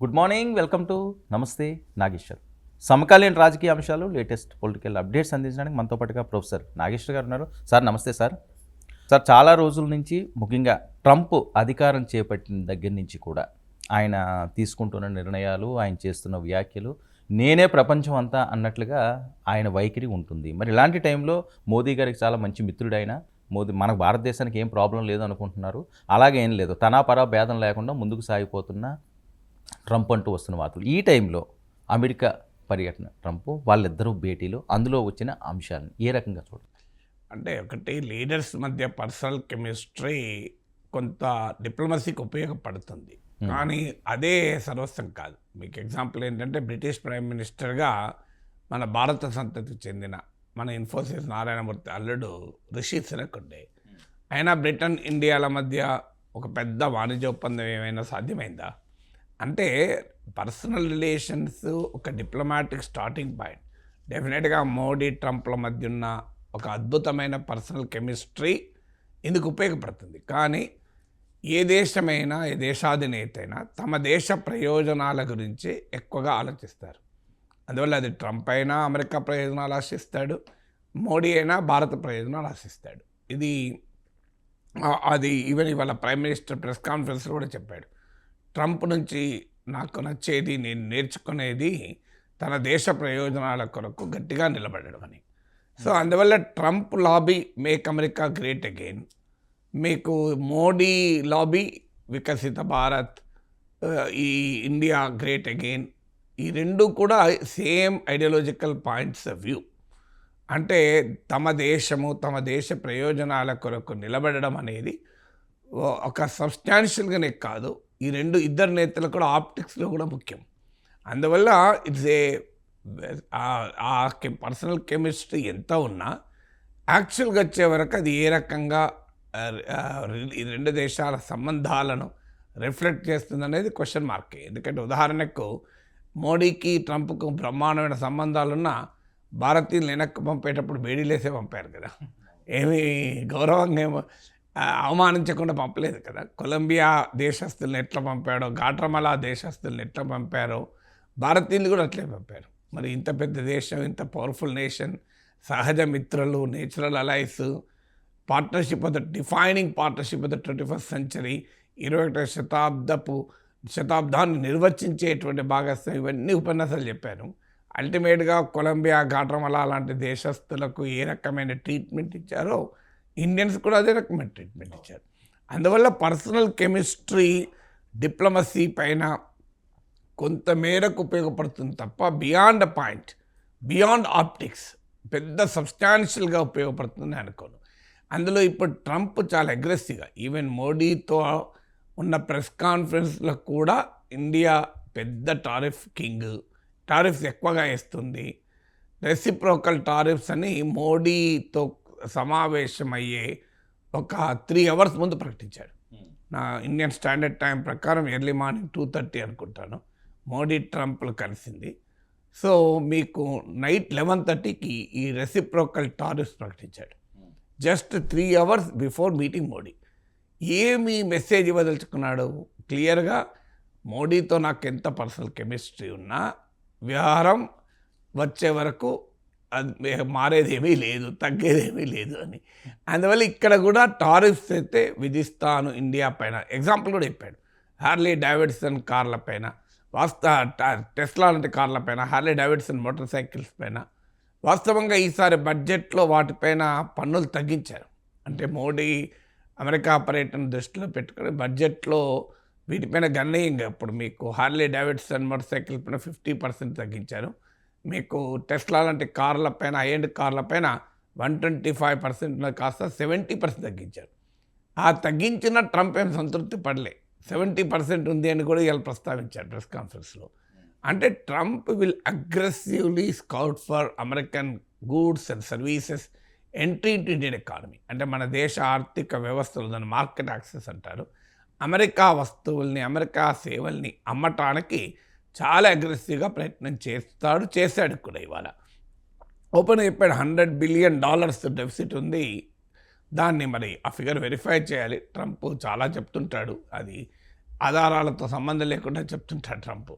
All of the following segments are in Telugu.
గుడ్ మార్నింగ్, వెల్కమ్ టు నమస్తే నాగేశ్వర్. సమకాలీన రాజకీయ అంశాలు, లేటెస్ట్ పొలిటికల్ అప్డేట్స్ అందించడానికి మనతో పాటుగా ప్రొఫెసర్ నాగేశ్వర్ గారు ఉన్నారు. సార్ నమస్తే సార్. సార్, చాలా రోజుల నుంచి ముఖ్యంగా ట్రంప్ అధికారం చేపట్టిన దగ్గర నుంచి కూడా ఆయన తీసుకుంటున్న నిర్ణయాలు, ఆయన చేస్తున్న వ్యాఖ్యలు నేనే ప్రపంచం అంతా అన్నట్లుగా ఆయన వైఖరి ఉంటుంది. మరి ఇలాంటి టైంలో మోదీ గారికి చాలా మంచి మిత్రుడైన మోదీ మనకు భారతదేశానికి ఏం ప్రాబ్లం లేదు అనుకుంటున్నారు. అలాగే ఏం లేదు, తనాపరా భేదం లేకుండా ముందుకు సాగిపోతున్న ట్రంప్ అంటూ వస్తున్న వార్తలు. ఈ టైంలో అమెరికా పర్యటన, ట్రంప్ వాళ్ళిద్దరూ భేటీలు, అందులో వచ్చిన అంశాలను ఏ రకంగా చూడాలి? అంటే ఒకటి, లీడర్స్ మధ్య పర్సనల్ కెమిస్ట్రీ కొంత డిప్లొమసీకి ఉపయోగపడుతుంది, కానీ అదే సర్వస్వం కాదు. మీకు ఎగ్జాంపుల్ ఏంటంటే, బ్రిటిష్ ప్రైమ్ మినిస్టర్గా మన భారత సంతతికి చెందిన మన ఇన్ఫోసిస్ నారాయణమూర్తి అల్లుడు రిషి సునక్ ఉండే. అయినా బ్రిటన్ ఇండియాల మధ్య ఒక పెద్ద వాణిజ్య ఒప్పందం ఏమైనా సాధ్యమైందా? అంటే పర్సనల్ రిలేషన్స్ ఒక డిప్లొమాటిక్ స్టార్టింగ్ పాయింట్. డెఫినెట్గా మోడీ ట్రంప్ల మధ్య ఉన్న ఒక అద్భుతమైన పర్సనల్ కెమిస్ట్రీ ఇందుకు ఉపయోగపడుతుంది. కానీ ఏ దేశమైనా, ఏ దేశాధినేత అయినా తమ దేశ ప్రయోజనాల గురించి ఎక్కువగా ఆలోచిస్తారు. అందువల్ల అది ట్రంప్ అయినా అమెరికా ప్రయోజనాలు ఆశిస్తాడు, మోడీ అయినా భారత ప్రయోజనాలు ఆశిస్తాడు. అది ఈవెన్ ఇవాళ ప్రైమ్ మినిస్టర్ ప్రెస్ కాన్ఫరెన్స్లో కూడా చెప్పాడు. ట్రంప్ నుంచి నాకు నచ్చేది, నేను నేర్చుకునేది తన దేశ ప్రయోజనాల కొరకు గట్టిగా నిలబడడం అని. సో అందువల్ల Trump lobby make America great again, మీకు మోడీ లాబీ వికసిత భారత్, ఈ ఇండియా గ్రేట్ అగైన్, ఈ రెండు కూడా same ideological points of view. అంటే తమ దేశము, తమ దేశ ప్రయోజనాల కొరకు నిలబడడం అనేది ఒక సబ్స్టాన్షియల్గానే కాదు, ఈ ఇద్దరు నేతలు కూడా ఆప్టిక్స్లో కూడా ముఖ్యం. అందువల్ల ఇట్స్ ఆ పర్సనల్ కెమిస్ట్రీ ఎంత ఉన్నా యాక్చువల్గా వచ్చే వరకు అది ఏ రకంగా ఈ రెండు దేశాల సంబంధాలను రిఫ్లెక్ట్ చేస్తుంది అనేది క్వశ్చన్ మార్కే. ఎందుకంటే ఉదాహరణకు మోడీకి ట్రంప్కు బ్రహ్మాండమైన సంబంధాలున్నా భారతీయులు వెనక్కి పంపేటప్పుడు బేడీలేసే పంపారు కదా, ఏమీ గౌరవంగా ఏమో అవమానించకుండా పంపలేదు కదా. కొలంబియా దేశస్తుల్ని ఎట్లా పంపాడో, గాట్రమలా దేశస్తుల్ని ఎట్లా పంపారో భారతీయులు కూడా అట్లే పంపారు. మరి ఇంత పెద్ద దేశం, ఇంత పవర్ఫుల్ నేషన్, సహజ మిత్రులు, natural allies, partnership of the defining partnership of the 21st century, 21వ శతాబ్దాన్ని నిర్వచించేటువంటి భాగస్వామ్యం, ఇవన్నీ ఉపన్యాసాలు చెప్పారు. అల్టిమేట్గా కొలంబియా, గాట్రమలా లాంటి దేశస్తులకు ఏ రకమైన ట్రీట్మెంట్ ఇచ్చారో ఇండియన్స్ కూడా అదే రకమైన ట్రీట్మెంట్ ఇచ్చారు. అందువల్ల పర్సనల్ కెమిస్ట్రీ డిప్లొమసీ పైన కొంత మేరకు ఉపయోగపడుతుంది తప్ప బియాండ్ పాయింట్, బియాండ్ ఆప్టిక్స్ పెద్ద సబ్స్టాన్షియల్గా ఉపయోగపడుతుందని అనుకోను. అందులో ఇప్పుడు ట్రంప్ చాలా అగ్రెసివ్గా, ఈవెన్ మోడీతో ఉన్న ప్రెస్ కాన్ఫరెన్స్లో కూడా ఇండియా పెద్ద టారిఫ్ కింగ్, టారిఫ్స్ ఎక్కువగా వేస్తుంది, రెసిప్రోకల్ టారిఫ్స్ అని మోడీతో సమావేశమయ్యే ఒక 3 hours ముందు ప్రకటించాడు. నా ఇండియన్ స్టాండర్డ్ టైం ప్రకారం ఎర్లీ మార్నింగ్ 2:30 అనుకుంటాను మోడీ ట్రంప్లు కలిసింది. సో మీకు నైట్ 11:30కి ఈ రెసిప్రోకల్ టారిఫ్స్ ప్రకటించాడు, just 3 hours before meeting Modi. ఏమి మెసేజ్ ఇవ్వదలుచుకున్నాడు? క్లియర్గా మోడీతో నాకు ఎంత పర్సనల్ కెమిస్ట్రీ ఉన్నా వ్యవహారం వచ్చే వరకు అది మారేదేమీ లేదు, తగ్గేదేమీ లేదు అని. అందువల్ల ఇక్కడ కూడా టారిఫ్స్ అయితే విధిస్తాను ఇండియా పైన. ఎగ్జాంపుల్ కూడా చెప్పాడు, హార్లీ డేవిడ్సన్ కార్ల పైన, టెస్లా లాంటి కార్ల పైన, హార్లీ డేవిడ్సన్ మోటార్ సైకిల్స్ పైన. వాస్తవంగా ఈసారి బడ్జెట్లో వాటిపైన పన్నులు తగ్గించారు. అంటే మోడీ అమెరికా పర్యటన దృష్టిలో పెట్టుకుని బడ్జెట్లో వీటిపైన గణనీయంగా ఇప్పుడు మీకు హార్లీ డేవిడ్సన్ మోటార్ సైకిల్ పైన 50% తగ్గించారు. మీకు టెస్లా లాంటి కార్ల పైన, హై-ఎండ్ కార్ల పైన 125% కాస్త 70% తగ్గించారు. ఆ తగ్గించిన ట్రంప్ ఏం సంతృప్తి పడలే, 70% ఉంది అని కూడా ఇవాళ ప్రస్తావించారు ప్రెస్ కాన్ఫరెన్స్లో. అంటే Trump will aggressively scout for American goods and services entry into Indian economy. అంటే మన దేశ ఆర్థిక వ్యవస్థలు, దాన్ని మార్కెట్ యాక్సెస్ అంటారు. అమెరికా వస్తువుల్ని, అమెరికా సేవల్ని అమ్మటానికి చాలా అగ్రెసివ్గా ప్రయత్నం చేశాడు కూడా. ఇవాళ ఓపెన్ చెప్పాడు, $100 billion డెఫిసిట్ ఉంది, దాన్ని మరి ఆ ఫిగర్ వెరిఫై చేయాలి. ట్రంప్ చాలా చెప్తుంటాడు, అది ఆధారాలతో సంబంధం లేకుండా చెప్తుంటాడు ట్రంప్.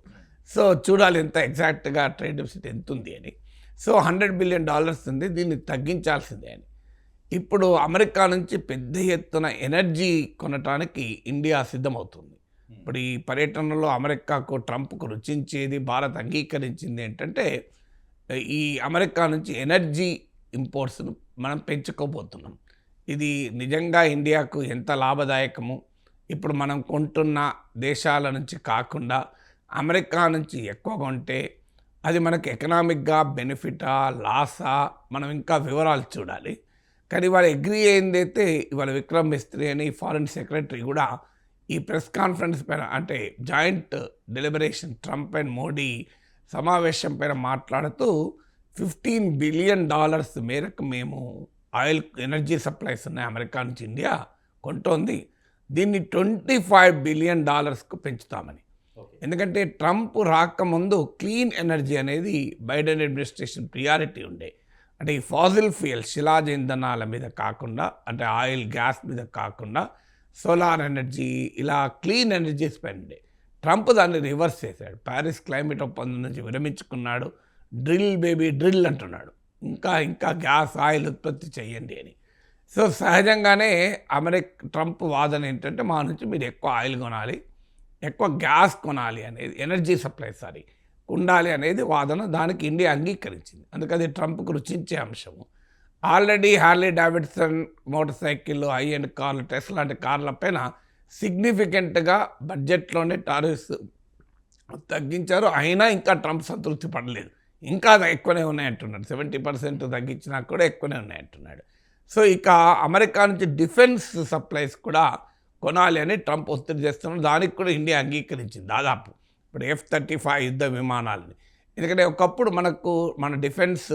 సో చూడాలి ఎంత ఎగ్జాక్ట్గా ట్రేడ్ డెఫిసిట్ ఎంత ఉంది అని. సో $100 బిలియన్ ఉంది, దీన్ని తగ్గించాల్సిందే అని. ఇప్పుడు అమెరికా నుంచి పెద్ద ఎత్తున ఎనర్జీ కొనటానికి ఇండియా సిద్ధమవుతుంది. ఇప్పుడు ఈ పర్యటనలో అమెరికాకు ట్రంప్కు రుచించేది, భారత్ అంగీకరించింది ఏంటంటే ఈ అమెరికా నుంచి ఎనర్జీ ఇంపోర్ట్స్ను మనం పెంచుకోబోతున్నాం. ఇది నిజంగా ఇండియాకు ఎంత లాభదాయకము. ఇప్పుడు మనం కొంటున్న దేశాల నుంచి కాకుండా అమెరికా నుంచి ఎక్కువ కొంటే అది మనకి ఎకనామిక్గా బెనిఫిటా లాసా మనం ఇంకా వివరాలు చూడాలి. కానీ వాళ్ళు అగ్రీ అయిందైతే ఇవాళ విక్రమ్ మిస్త్రీ అని ఫారిన్ సెక్రటరీ కూడా ఈ ప్రెస్ కాన్ఫరెన్స్ పైన, అంటే joint deliberation Trump and Modi సమావేశం పైన మాట్లాడుతూ $15 బిలియన్ మేరకు మేము ఆయిల్ ఎనర్జీ సప్లైస్ ఉన్నాయి అమెరికా నుంచి ఇండియా కొంటోంది, దీన్ని $25 బిలియన్ పెంచుతామని. ఎందుకంటే ట్రంప్ రాకముందు క్లీన్ ఎనర్జీ అనేది బైడెన్ అడ్మినిస్ట్రేషన్ ప్రియారిటీ ఉండే. అంటే ఈ ఫాజిల్ ఫ్యూయల్ శిలాజ ఇంధనాల మీద కాకుండా, అంటే ఆయిల్ గ్యాస్ మీద కాకుండా సోలార్ ఎనర్జీ, ఇలా క్లీన్ ఎనర్జీస్ పైన ట్రంప్ దాన్ని రివర్స్ చేశాడు. ప్యారిస్ క్లైమేట్ ఒప్పందం నుంచి విరమించుకున్నాడు. డ్రిల్ బేబీ డ్రిల్ అంటున్నాడు, ఇంకా గ్యాస్ ఆయిల్ ఉత్పత్తి చేయండి అని. సో సహజంగానే ట్రంప్ వాదన ఏంటంటే మా నుంచి మీరు ఎక్కువ ఆయిల్ కొనాలి, ఎక్కువ గ్యాస్ కొనాలి అనేది, ఎనర్జీ సప్లై ఉండాలి అనేది వాదన. దానికి ఇండియా అంగీకరించింది. అందుకని ట్రంప్కు రుచించే అంశము. ఆల్రెడీ హార్లీ డావిడ్సన్ మోటార్ సైకిళ్ళు, హై అండ్ కార్లు, టెస్లా లాంటి కార్ల పైన సిగ్నిఫికెంట్గా బడ్జెట్లోనే టారిఫ్స్ తగ్గించారు. అయినా ఇంకా ట్రంప్ సంతృప్తి పడలేదు, ఇంకా ఎక్కువనే ఉన్నాయంటున్నాడు. 70% తగ్గించినా కూడా ఎక్కువనే ఉన్నాయంటున్నాడు. సో ఇక అమెరికా నుంచి డిఫెన్స్ సప్లైస్ కూడా కొనాలి అని ట్రంప్ ఒత్తిడి చేస్తున్నాడు. దానికి కూడా ఇండియా అంగీకరించింది దాదాపు. ఇప్పుడు F-35 యుద్ధ విమానాలని, ఎందుకంటే ఒకప్పుడు మన డిఫెన్స్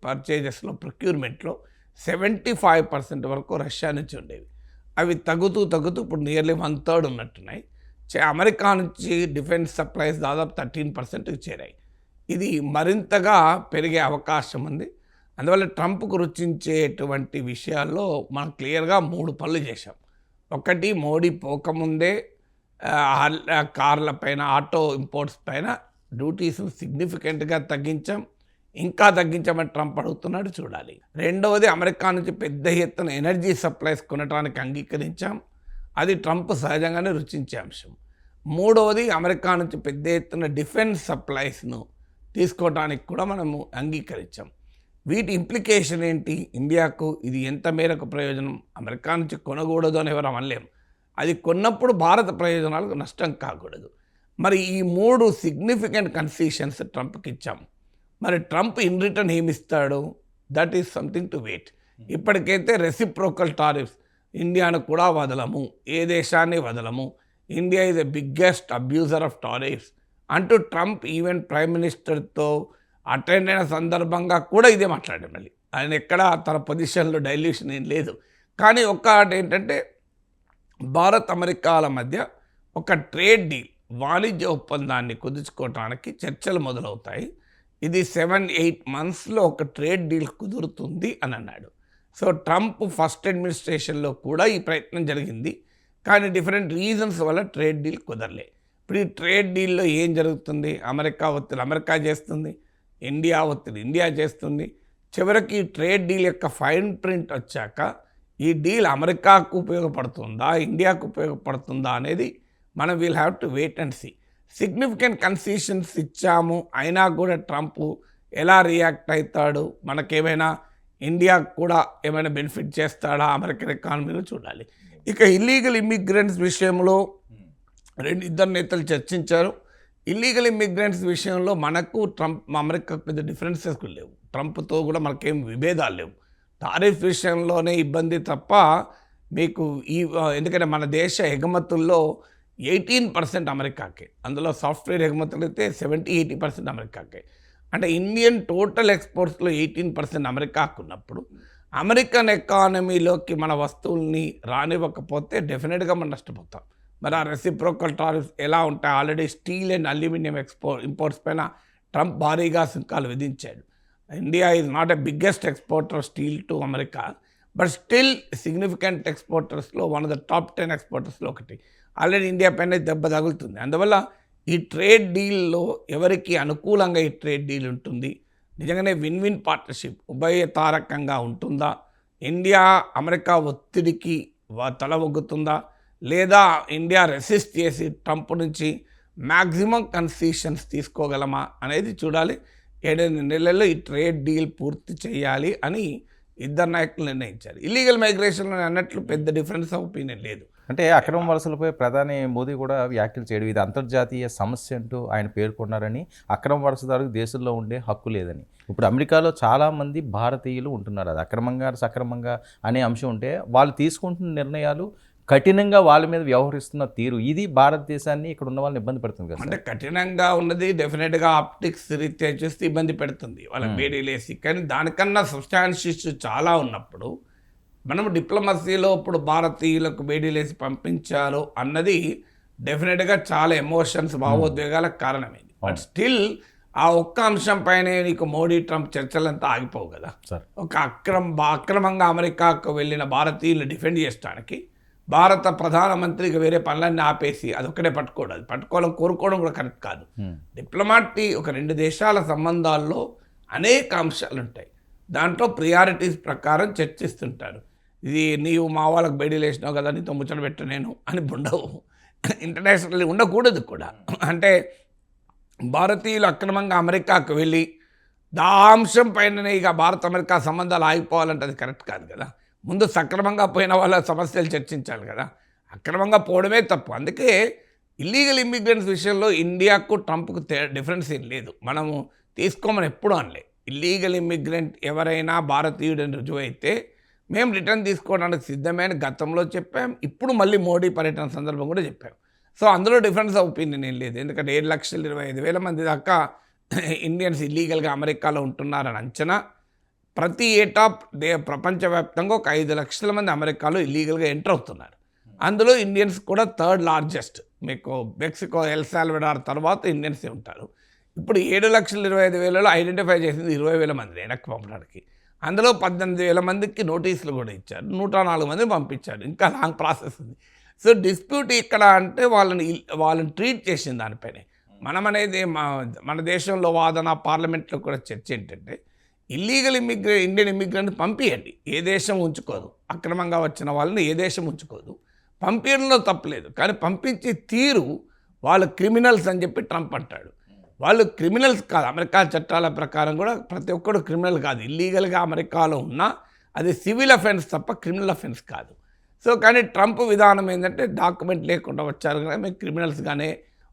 పర్చేజెస్లో, ప్రొక్యూర్మెంట్లో 75% వరకు రష్యా నుంచి ఉండేవి. అవి తగ్గుతూ ఇప్పుడు నియర్లీ 1/3 ఉన్నట్టున్నాయి. అమెరికా నుంచి డిఫెన్స్ సప్లైస్ దాదాపు 13%కి చేరాయి. ఇది మరింతగా పెరిగే అవకాశం ఉంది. అందువల్ల ట్రంప్కు రుచించేటువంటి విషయాల్లో మనం క్లియర్గా 3 పనులు చేశాం. ఒకటి, మోడీ పోకముందే కార్ల పైన, ఆటో ఇంపోర్ట్స్ పైన డ్యూటీస్ సిగ్నిఫికెంట్గా తగ్గించాం. ఇంకా తగ్గించమని ట్రంప్ అడుగుతున్నాడు, చూడాలి. రెండవది, అమెరికా నుంచి పెద్ద ఎత్తున ఎనర్జీ సప్లైస్ కొనడానికి అంగీకరించాం. అది ట్రంప్ సహజంగానే రుచించే అంశం. మూడవది, అమెరికా నుంచి పెద్ద ఎత్తున డిఫెన్స్ సప్లైస్ను తీసుకోవడానికి కూడా మనము అంగీకరించాం. వీటి ఇంప్లికేషన్ ఏంటి, ఇండియాకు ఇది ఎంత మేరకు ప్రయోజనం? అమెరికా నుంచి కొనకూడదు అని ఎవరు అనలేము. అది కొన్నప్పుడు భారత ప్రయోజనాలకు నష్టం కాకూడదు. మరి ఈ 3 సిగ్నిఫికెంట్ కన్సెషన్స్ ట్రంప్కి ఇచ్చాం. మరి ట్రంప్ ఇన్ రిటర్న్ ఏమిస్తాడు? That is something to wait. ఇప్పటికైతే రెసిప్రోకల్ టారిఫ్స్, ఇండియాను కూడా వదలము, ఏ దేశాన్ని వదలము, India is the biggest abuser of tariffs అంటూ ట్రంప్ ఈవెన్ ప్రైమ్ మినిస్టర్తో అటెండ్ అయిన సందర్భంగా కూడా ఇదే మాట్లాడాడు. మళ్ళీ ఆయన ఎక్కడ తన పొజిషన్లో డైల్యూషన్ ఏం లేదు. కానీ ఒక్కటి ఏంటంటే, భారత్ అమెరికాల మధ్య ఒక ట్రేడ్ డీల్, వాణిజ్య ఒప్పందాన్ని కుదుర్చుకోవడానికి చర్చలు మొదలవుతాయి. ఇది 7-8 monthsలో ఒక ట్రేడ్ డీల్ కుదురుతుంది అని అన్నాడు. సో ట్రంప్ ఫస్ట్ అడ్మినిస్ట్రేషన్లో కూడా ఈ ప్రయత్నం జరిగింది, కానీ డిఫరెంట్ రీజన్స్ వల్ల ట్రేడ్ డీల్ కుదరలే. ఇప్పుడు ఈ ట్రేడ్ డీల్లో ఏం జరుగుతుంది? అమెరికా ఒత్తిడి అమెరికా చేస్తుంది, ఇండియా ఒత్తిడి ఇండియా చేస్తుంది. చివరికి ట్రేడ్ డీల్ యొక్క ఫైన్ ప్రింట్ వచ్చాక ఈ డీల్ అమెరికాకు ఉపయోగపడుతుందా, ఇండియాకు ఉపయోగపడుతుందా అనేది మనం will have to wait and see. Significant concessions ఇచ్చాము, అయినా కూడా ట్రంప్ ఎలా రియాక్ట్ అవుతాడు, మనకేమైనా ఇండియాకు కూడా ఏమైనా బెనిఫిట్ చేస్తాడా అమెరికన్ ఎకానమీలో చూడాలి. ఇక ఇల్లీగల్ ఇమ్మిగ్రెంట్స్ విషయంలో ఇద్దరు నేతలు చర్చించారు. ఇల్లీగల్ ఇమ్మిగ్రెంట్స్ విషయంలో మనకు అమెరికాకు పెద్ద డిఫరెన్సెస్ లేవు, ట్రంప్తో కూడా మనకేం విభేదాలు లేవు. టారిఫ్ విషయంలోనే ఇబ్బంది తప్ప మీకు ఎందుకంటే మన దేశ ఎగుమతుల్లో 18% అమెరికాకే, అందులో సాఫ్ట్వేర్ ఎగుమతులు అయితే 70-80% అమెరికాకే. అంటే ఇండియన్ టోటల్ ఎక్స్పోర్ట్స్లో 18% అమెరికాకు ఉన్నప్పుడు అమెరికన్ ఎకానమీలోకి మన వస్తువుల్ని రానివ్వకపోతే డెఫినెట్గా మనం నష్టపోతాం. మరి ఆ రెసిప్రోకల్ టారిఫ్స్ ఎలా ఉంటాయి? Already steel and aluminium imports పైన ట్రంప్ భారీగా సుంకాలు విధించాడు. India is not a biggest exporter steel to America, but still significant ఎక్స్పోర్టర్స్లో వన్ ఆఫ్ ద టాప్ 10 ఎక్స్పోర్టర్స్లో ఒకటి. ఆల్రెడీ ఇండియా పైన దెబ్బ తగులుతుంది. అందువల్ల ఈ ట్రేడ్ డీల్లో ఎవరికి అనుకూలంగా ఈ ట్రేడ్ డీల్ ఉంటుంది, నిజంగానే విన్ విన్ పార్ట్నర్షిప్ ఉభయతారకంగా ఉంటుందా, ఇండియా అమెరికా ఒత్తిడికి తల ఒగ్గుతుందా, లేదా ఇండియా రెసిస్ట్ చేసి ట్రంప్ నుంచి మ్యాక్సిమం కన్సెషన్స్ తీసుకోగలమా అనేది చూడాలి. 7 నెలల్లో ఈ ట్రేడ్ డీల్ పూర్తి చేయాలి అని ఇద్దరు నాయకులు నిర్ణయించారు. ఇల్లీగల్ మైగ్రేషన్లో అన్నట్లు పెద్ద డిఫరెన్స్ ఆఫ్ ఒపీనియన్ లేదు. అంటే అక్రమ వలసలపై ప్రధాని మోదీ కూడా వ్యాఖ్యలు చేయడం, ఇది అంతర్జాతీయ సమస్య అంటూ ఆయన పేర్కొన్నారని, అక్రమ వలసదారులకు దేశంలో ఉండే హక్కు లేదని. ఇప్పుడు అమెరికాలో చాలామంది భారతీయులు ఉంటున్నారు. అది అక్రమంగా సక్రమంగా అనే అంశం ఉంటే వాళ్ళు తీసుకుంటున్న నిర్ణయాలు కఠినంగా వాళ్ళ మీద వ్యవహరిస్తున్న తీరు, ఇది భారతదేశాన్ని ఇక్కడ ఉన్న వాళ్ళని ఇబ్బంది పెడుతుంది కదా. అంటే కఠినంగా ఉన్నది డెఫినెట్గా ఆప్టిక్స్ రీత్యా చూస్తే ఇబ్బంది పెడుతుంది వాళ్ళ బేడీలేసి. కానీ దానికన్నా సబ్స్టాన్షియస్ చాలా ఉన్నప్పుడు మనం డిప్లొమసీలో ఇప్పుడు భారతీయులకు బేడీలేసి పంపించారు అన్నది డెఫినెట్గా చాలా ఎమోషన్స్, భావోద్వేగాలకు కారణమైంది. బట్ స్టిల్ ఆ ఒక్క అంశం పైనే నీకు మోడీ ట్రంప్ చర్చలంతా ఆగిపోవు కదా. ఒక అక్రమంగా అమెరికాకు వెళ్ళిన భారతీయులు డిఫెండ్ చేయడానికి భారత ప్రధానమంత్రికి వేరే పనులన్నీ ఆపేసి అదొక్కడే పట్టుకోవడం, అది పట్టుకోవడం కోరుకోవడం కూడా కరెక్ట్ కాదు. డిప్లొమాట్ ఒక 2 దేశాల సంబంధాల్లో అనేక అంశాలు ఉంటాయి. దాంట్లో ప్రియారిటీస్ ప్రకారం చర్చిస్తుంటారు. ఇది నీవు మా వాళ్ళకి బయటలు వేసినావు కదా, నీతో ముచ్చట పెట్ట నేను అని ఉండవు. ఇంటర్నేషనల్లీ ఉండకూడదు కూడా. అంటే భారతీయులు అక్రమంగా అమెరికాకు వెళ్ళి దా అంశం పైననే ఇక భారత అమెరికా సంబంధాలు ఆగిపోవాలంటే అది కరెక్ట్ కాదు కదా. ముందు సక్రమంగా పోయిన వాళ్ళ సమస్యలు చర్చించాలి కదా. అక్రమంగా పోవడమే తప్పు. అందుకే ఇల్లీగల్ ఇమ్మిగ్రెంట్స్ విషయంలో ఇండియాకు ట్రంప్కు డిఫరెన్స్ ఏం లేదు. మనము తీసుకోమని ఎప్పుడూ అనలే. ఇల్లీగల్ ఇమ్మిగ్రెంట్ ఎవరైనా భారతీయుడని రుజువు అయితే మేము రిటర్న్ తీసుకోవడానికి సిద్ధమే అని గతంలో చెప్పాం. ఇప్పుడు మళ్ళీ మోడీ పర్యటన సందర్భం కూడా చెప్పాం. సో అందులో డిఫరెన్స్ ఆఫ్ ఒపీనియన్ ఏం లేదు. ఎందుకంటే 7,25,000 మంది దాకా ఇండియన్స్ ఇల్లీగల్గా అమెరికాలో ఉంటున్నారని అంచనా. ప్రతి ఏటా ప్రపంచవ్యాప్తంగా ఒక 5 లక్షల మంది అమెరికాలో ఇల్లీగల్గా ఎంటర్ అవుతున్నారు. అందులో ఇండియన్స్ కూడా 3rd లార్జెస్ట్. మీకు మెక్సికో, ఎల్ సాల్వడార్ తర్వాత ఇండియన్సే ఉంటారు. ఇప్పుడు 7,25,000లో ఐడెంటిఫై చేసింది 20,000 మంది వెనక్కి పంపడానికి. అందులో 18,000 మందికి నోటీసులు కూడా ఇచ్చారు, 104 మందిని పంపించారు. ఇంకా లాంగ్ ప్రాసెస్ ఉంది. సో డిస్ప్యూట్ ఇక్కడ అంటే వాళ్ళని ట్రీట్ చేసిన దానిపైనే మనం అనేది మన దేశంలో వాదన, పార్లమెంట్లో కూడా చర్చ ఏంటంటే ఇల్లీగల్ ఇండియన్ ఇమ్మిగ్రెంట్ పంపించండి, ఏ దేశం ఉంచుకోదు. అక్రమంగా వచ్చిన వాళ్ళని ఏ దేశం ఉంచుకోదు. పంపించడంలో తప్పలేదు. కానీ పంపించే తీరు వాళ్ళు క్రిమినల్స్ అని చెప్పి ట్రంప్ అంటాడు. వాళ్ళు క్రిమినల్స్ కాదు. అమెరికా చట్టాల ప్రకారం కూడా ప్రతి ఒక్కడు క్రిమినల్ కాదు. ఇల్లీగల్గా అమెరికాలో ఉన్నా అది సివిల్ అఫెన్స్ తప్ప క్రిమినల్ అఫెన్స్ కాదు. సో కానీ ట్రంప్ విధానం ఏంటంటే డాక్యుమెంట్ లేకుండా వచ్చారు కదా, మేము క్రిమినల్స్గానే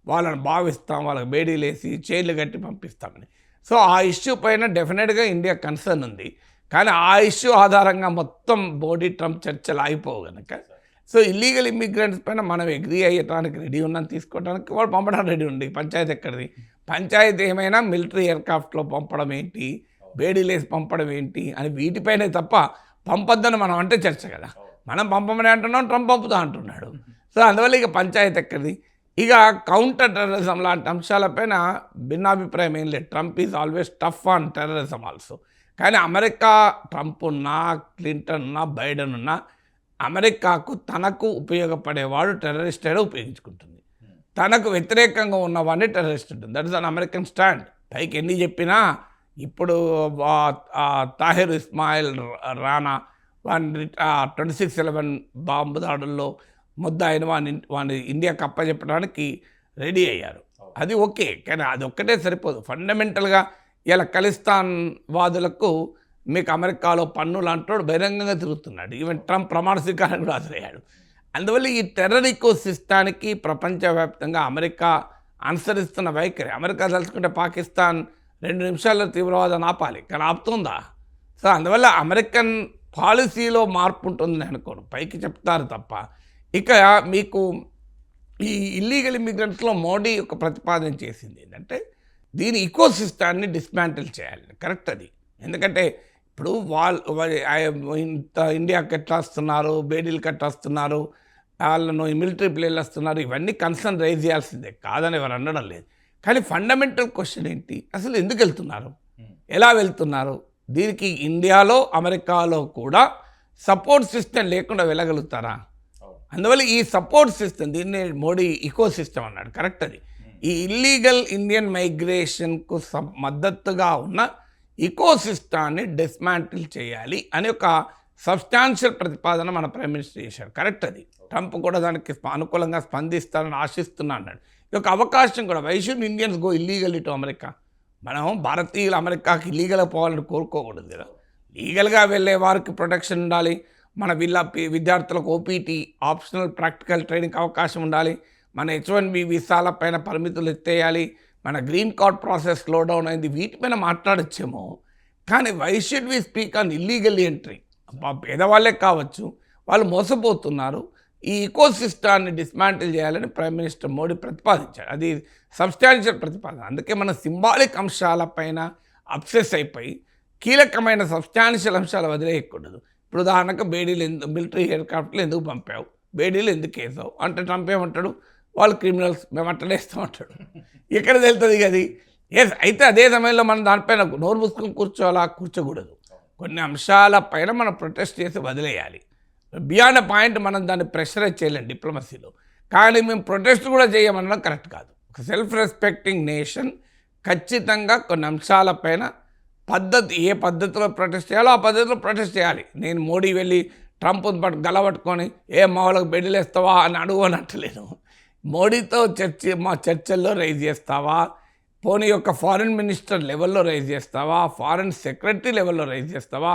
వాళ్ళని భావిస్తాం, వాళ్ళకి బేడీలేసి చైర్లు కట్టి పంపిస్తామని. సో ఆ ఇష్యూ పైన డెఫినెట్గా ఇండియా కన్సర్న్ ఉంది. కానీ ఆ ఇష్యూ ఆధారంగా మొత్తం మోడీ ట్రంప్ చర్చలు ఆగిపోవు కనుక సో ఇల్లీగల్ ఇమ్మిగ్రెంట్స్ పైన మనం అగ్రీ అయ్యడానికి రెడీ ఉన్నాను, తీసుకోవడానికి వాళ్ళు పంపడానికి రెడీ ఉంది. పంచాయతీ ఎక్కడిది? పంచాయతీ ఏమైనా మిలిటరీ ఎయిర్క్రాఫ్ట్లో పంపడం ఏంటి, బేడీలేసి పంపడం ఏంటి అని వీటిపైనే తప్ప పంపొద్దని మనం అంటే చర్చ కదా. మనం పంపమని అంటున్నాం, ట్రంప్ పంపుతా అంటున్నాడు. సో అందువల్ల ఇక పంచాయతీ ఎక్కడిది? ఇక కౌంటర్ టెర్రరిజం లాంటి అంశాలపైన భిన్నాభిప్రాయం ఏం లేదు. Trump is always tough on terrorism also. కానీ అమెరికా ట్రంప్ ఉన్నా, క్లింటన్ ఉన్నా, బైడెన్ ఉన్నా అమెరికాకు తనకు ఉపయోగపడేవాడు టెర్రరిస్ట్ అయినా ఉపయోగించుకుంటుంది. తనకు వ్యతిరేకంగా ఉన్నవాడిని టెర్రరిస్ట్ ఉంటుంది. That is an American stand. పైకి ఎన్ని చెప్పినా ఇప్పుడు తాహిర్ ఇస్మాయిల్ రానా వాడిని 26/11 బాంబు దాడుల్లో ముద్దాయిన వాడిని ఇండియాకి అప్పచెప్పడానికి రెడీ అయ్యారు. అది ఓకే, కానీ అది ఒక్కటే సరిపోదు. ఫండమెంటల్గా ఇలా ఖలిస్తాన్ వాదులకు మీకు అమెరికాలో పన్నులు అంటాడు, బహిరంగంగా తిరుగుతున్నాడు. ఈవెన్ ట్రంప్ ప్రమాణ స్వీకారం కూడా హాజరయ్యాడు. అందువల్ల ఈ టెర్రర్ ఇకో సిస్టానికి ప్రపంచవ్యాప్తంగా అమెరికా అనుసరిస్తున్న వైఖరి, అమెరికా తలుచుకుంటే పాకిస్తాన్ 2 నిమిషాల్లో తీవ్రవాదాన్ని ఆపాలి, కానీ ఆపుతుందా? సో అందువల్ల అమెరికన్ పాలసీలో మార్పు ఉంటుందని అనుకోను, పైకి చెప్తారు తప్ప. ఇక మీకు ఈ ఇల్లీగల్ ఇమ్మిగ్రెంట్స్లో మోడీ ఒక ప్రతిపాదన చేసింది ఏంటంటే దీని ఇకో సిస్టాన్ని డిస్మాంటిల్ చేయాలి. కరెక్ట్ అది. ఎందుకంటే ఇప్పుడు ఇండియాకి ఎట్లా వస్తున్నారు, బేడీలు కట్టేస్తున్నారు, వాళ్ళను మిలిటరీ ప్లేన్లు వస్తున్నారు, ఇవన్నీ కన్సర్న్ రైజ్ చేయాల్సిందే, కాదని ఎవరు అనడం లేదు. కానీ ఫండమెంటల్ క్వశ్చన్ ఏంటి, అసలు ఎందుకు వెళ్తున్నారు, ఎలా వెళ్తున్నారు? దీనికి ఇండియాలో, అమెరికాలో కూడా సపోర్ట్ సిస్టమ్ లేకుండా వెళ్ళగలుగుతారా అందువల్ల ఈ సపోర్ట్ సిస్టమ్, దీన్ని మోడీ ఇకో సిస్టమ్ అన్నాడు, కరెక్ట్. అది ఈ ఇల్లీగల్ ఇండియన్ మైగ్రేషన్కు మద్దతుగా ఉన్న ఇకో సిస్టాన్ని డిస్మాంటిల్ చేయాలి అని ఒక సబ్స్టాన్షియల్ ప్రతిపాదన మన ప్రైమ్ మినిస్టర్ చేశాడు, కరెక్ట్. అది ట్రంప్ కూడా దానికి అనుకూలంగా స్పందిస్తారని ఆశిస్తున్నా అన్నాడు. ఇది ఒక అవకాశం కూడా. Why should Indians go illegal to America? మనం భారతీయులు అమెరికాకి ఇల్లీగల్గా పోవాలని కోరుకోకూడదు కదా. లీగల్గా వెళ్ళే వారికి ప్రొటెక్షన్ ఉండాలి. మన విద్యార్థులకు ఓపీటీ, ఆప్షనల్ ప్రాక్టికల్ ట్రైనింగ్ అవకాశం ఉండాలి. మన H1B వీసాల పైన పరిమితులు ఎత్తేయాలి. మన green card process slow down అయింది. వీటిపైన మాట్లాడచ్చేమో, కానీ why should we speak on illegal entry? పేదవాళ్ళే కావచ్చు, వాళ్ళు మోసపోతున్నారు. ఈ ఈకో సిస్టాన్ని డిస్మాంటిల్ చేయాలని ప్రైమ్ మినిస్టర్ మోడీ ప్రతిపాదించాడు. అది సబ్స్టాన్షియల్ ప్రతిపాదన. అందుకే మన సింబాలిక్ అంశాలపైన అబ్సెస్ అయిపోయి కీలకమైన సబ్స్టాన్షియల్ అంశాలు వదిలేయకూడదు. ఇప్పుడు ఉదాహరణకు బేడీలు మిలిటరీ హెలికాప్టర్లు ఎందుకు పంపావు, బేడీలు ఎందుకు వేసావు అంటే ట్రంప్ ఏమంటాడు, వాళ్ళు క్రిమినల్స్, మేము అట్టలేస్తామంటాడు. ఎక్కడ తెలుస్తుంది అది? అయితే అదే సమయంలో మనం దానిపైన నోరు మూసుకొని కూర్చోవాలా? కూర్చోకూడదు. కొన్ని అంశాలపైన మనం ప్రొటెస్ట్ చేసి వదిలేయాలి. బియాండ్ పాయింట్ మనం దాన్ని ప్రెషరైజ్ చేయలేం డిప్లొమసీలో. కానీ మేము ప్రొటెస్ట్ కూడా చేయమనడం కరెక్ట్ కాదు. ఒక సెల్ఫ్ రెస్పెక్టింగ్ నేషన్ ఖచ్చితంగా కొన్ని అంశాలపైన ఏ పద్ధతిలో ప్రొటెస్ట్ చేయాలో ఆ పద్ధతిలో ప్రొటెస్ట్ చేయాలి. నేను మోడీ వెళ్ళి ట్రంప్ గలబట్టుకొని మా వాళ్ళకి బెడ్డలేస్తావా అని అడుగునట్టలేను. మోడీతో చర్చల్లో రైజ్ చేస్తావా, పోనీ యొక్క ఫారిన్ మినిస్టర్ లెవెల్లో రైజ్ చేస్తావా, ఫారిన్ సెక్రటరీ లెవెల్లో రైజ్ చేస్తావా,